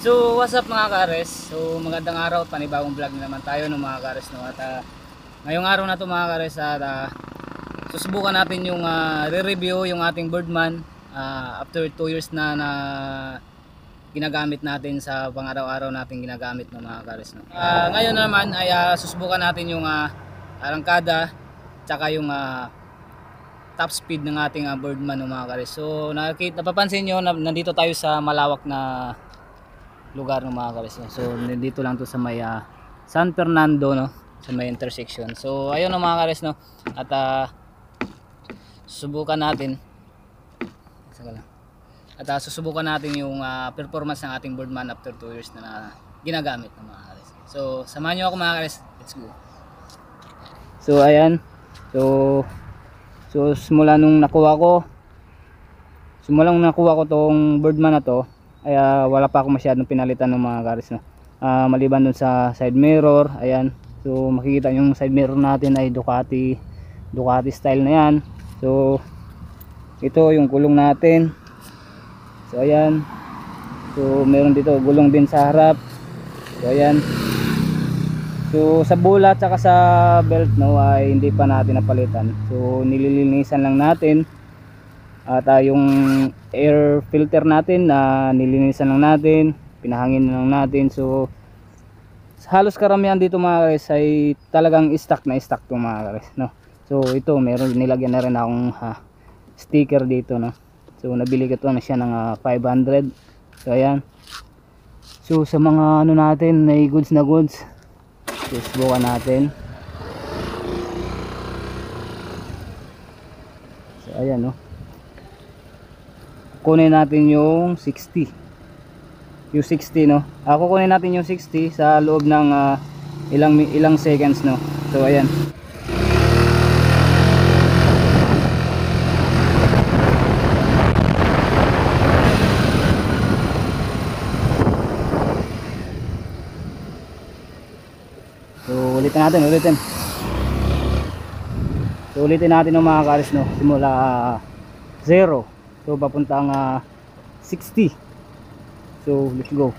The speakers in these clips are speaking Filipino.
So what's up mga kares? So magandang araw, panibagong vlog na naman tayo ng mga kares, no? At ngayong araw na to mga kares, at susubukan natin yung re-review yung ating Birdman after 2 years na ginagamit natin sa pang-araw-araw natin ginagamit ng mga kares, no? Ngayon naman ay susubukan natin yung arangkada tsaka yung top speed ng ating Birdman ng mga kares. So napapansin nyo na nandito tayo sa malawak na lugar ng mga kares, no? So dito lang to sa may San Fernando, no, sa may intersection. So ayun ng mga kares, no, at susubukan natin susubukan natin yung performance ng ating Birdman after 2 years na ginagamit ng mga kares. So samahan nyo ako mga kares, let's go. So ayan, so simula nung nakuha ko tong Birdman na to ay wala pa ako masyadong pinalitan ng mga kares, no. Maliban dun sa side mirror, ayan. So makikita yung side mirror natin ay Ducati style na yan. So ito yung gulong natin. So ayan. So meron dito gulong din sa harap. So ayan. So sa bulat saka sa belt, no, ay hindi pa natin napalitan. So nililinisan lang natin. At yung air filter natin nilinisan lang natin, pinahangin lang natin. So halos karamihan dito mga guys ay talagang stock to mga guys, no. So ito meron nilagyan na rin akong sticker dito, no. So nabili ko na siya ng 500. So ayan. So sa mga ano natin may goods na goods, so subukan natin. So ayan, no. Kunin natin yung 60, no. Kukunin natin yung 60 sa loob ng ilang seconds, no. So ayan. So ulitin natin ng mga kares, no, simula 0 so papuntang 60. So let's go.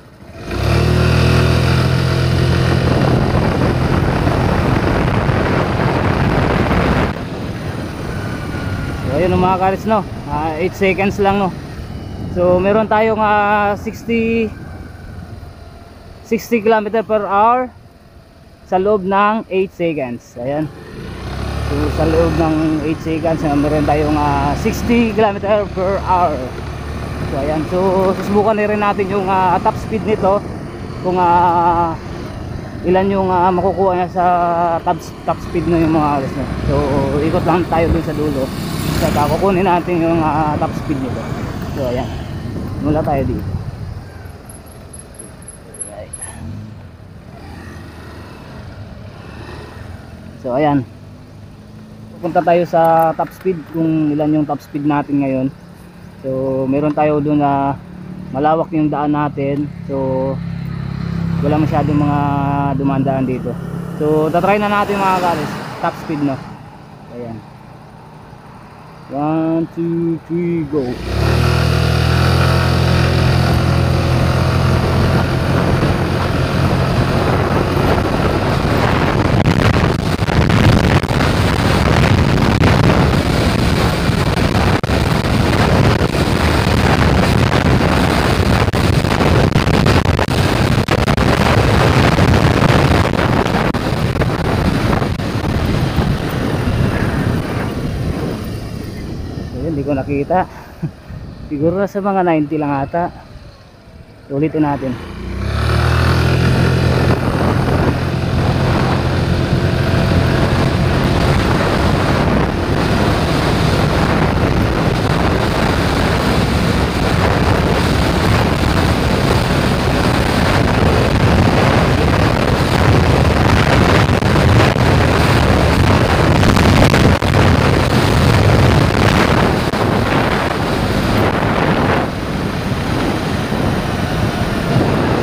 So ayun mga kares, no, 8 seconds lang, no. So meron tayong 60 km/h sa loob ng 8 seconds. Ayan. So sa loob ng 8 seconds meron tayong 60 km/h. So ayan. So susubukan na rin natin yung top speed nito, kung ilan yung makukuha niya sa top speed na yung mga alas, no? So ikot lang tayo dun sa dulo at kukunin natin yung top speed nito. So ayan, mula tayo dito. Right. So ayan, punta tayo sa top speed, kung ilan yung top speed natin ngayon. So meron tayo doon na malawak yung daan natin, so wala masyadong mga dumandaan dito. So tatry na natin mga kares, top speed, no. Ayan, 1, 2, 3, go. Hindi ko nakita. Siguro sa mga 90 lang ata. Ulitin natin.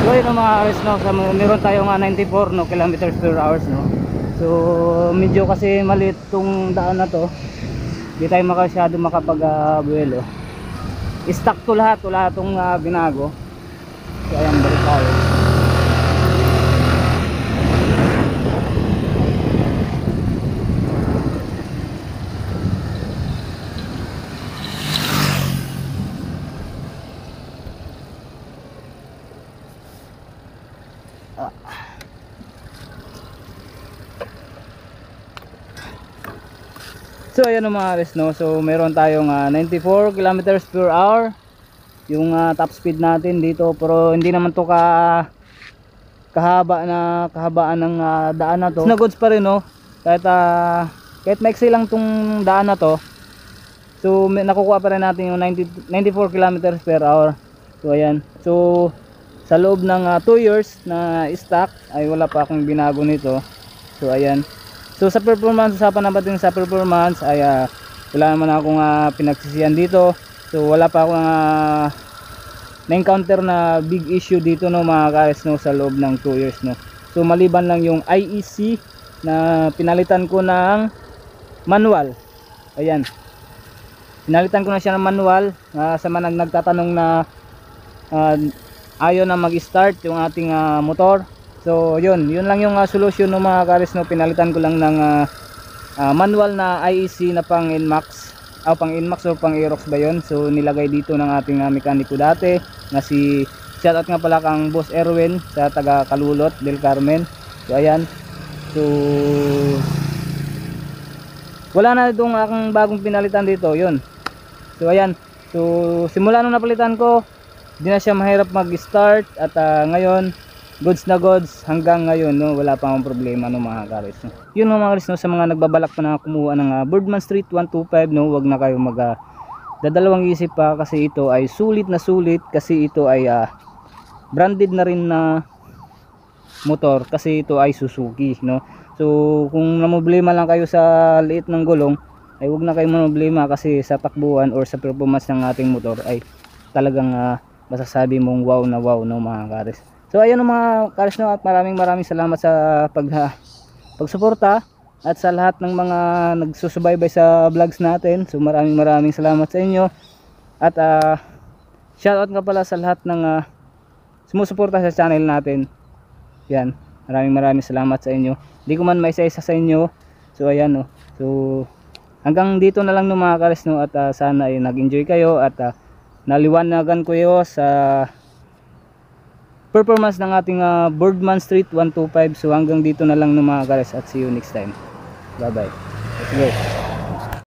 So yun mga kares, no, meron tayong 94 km/h, no. So medyo kasi maliit tong daan na to, hindi tayo makasyado makapag-buwelo. Stock to lahat tong binago. So ayan, balik tayo. So ayan mga karis, no. So meron tayong 94 kilometers per hour yung top speed natin dito, pero hindi naman to kahabaan ng daan na to. Na goods pa rin, no. Kahit maiksi lang tong daan na to, so nakukuha pa rin natin yung 94 kilometers per hour. So ayan, so sa loob ng 2 years na stock ay wala pa akong binago nito. So ayan, so sa performance, usapan natin sa performance ay wala naman akong pinagsisihan dito. So wala pa akong na-encounter na big issue dito, no mga guys, no, sa loob ng 2 years, no. So maliban lang yung IEC na pinalitan ko ng manual. Ayan, pinalitan ko na siya ng manual. Sa mga nagtatanong na ayaw na mag-start yung ating motor. So yun lang yung solution, no mga guys, no. Pinalitan ko lang ng manual na IEC na pang NMAX, pang NMAX o pang Aerox ba yun. So nilagay dito ng ating mekaniko dati na si, shoutout nga pala kang Boss Erwin sa taga Kalulot del Carmen. So ayan, so wala na itong akong bagong pinalitan dito, yun. So ayan, so simula nung napalitan ko, di na siya mahirap mag-start. At ngayon goods na goods hanggang ngayon, no, wala pa akong problema, no mga karis, no. Yun mga karis, no, sa mga nagbabalak pa na kumuha ng Birdman Street 125, no, wag na kayo dadalawang isip pa, kasi ito ay sulit na sulit, kasi ito ay branded na rin na motor, kasi ito ay Suzuki, no. So kung namblema lang kayo sa liit ng gulong, ay wag na kayo mamblema, kasi sa takbuhan or sa performance ng ating motor ay talagang masasabi mong wow na wow, no mga karis. So ayun mga karis, no, at maraming salamat sa pagsuporta at sa lahat ng mga nagsusubaybay sa vlogs natin. So maraming salamat sa inyo. At shoutout nga pala sa lahat ng sumusuporta sa channel natin. Yan, maraming salamat sa inyo. Hindi ko man may isa-isa sa inyo. So ayan, no. So hanggang dito na lang, no mga karis, no, at sana ay nag-enjoy kayo at naliwanagan ko kayo sa performance ng ating Birdman Street 125. So hanggang dito na lang, no mga karis, at see you next time. Bye bye. Let's go.